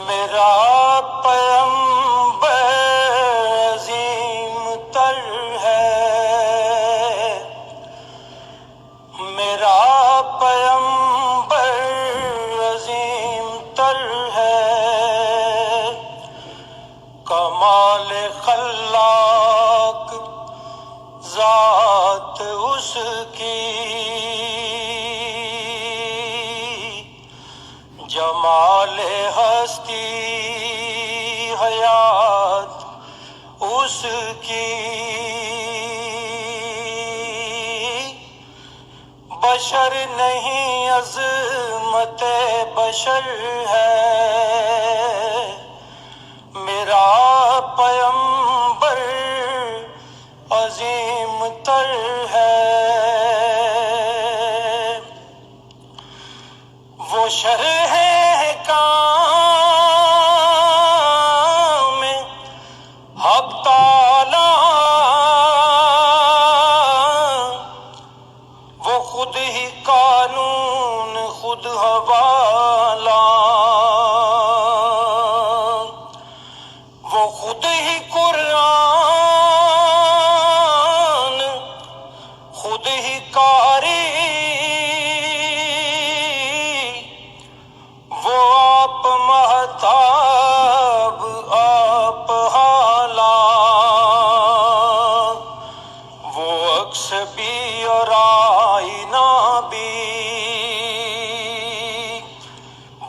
میرا پیمبر عظیم تر ہے، میرا پیمبر عظیم تر ہے، کمال خلاق ذات اس کی، جمال ہستی حیات اس کی، بشر نہیں عظمت بشر ہے، میرا پیمبر عظیم تر ہے، وہ شرح کام حق تعالی، وہ خود ہی قانون خود حوالہ، وہ خود ہی قرآن خود ہی قاری، وہ آپ مہتاب آپ حالا، وہ عکس بھی اور آئینہ بھی،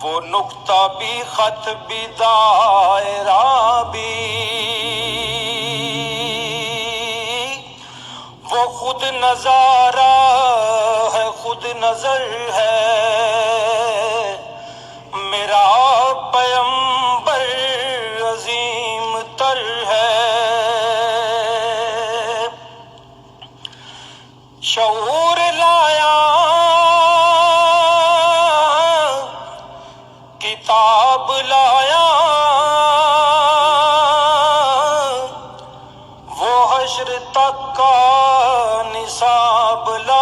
وہ نقطہ بھی خط بھی دائرہ بھی، وہ خود نظارہ ہے خود نظر ہے، میرا پیمبر عظیم تر ہے، شعور لایا کتاب لایا، وہ حشر تک کا نصاب لایا،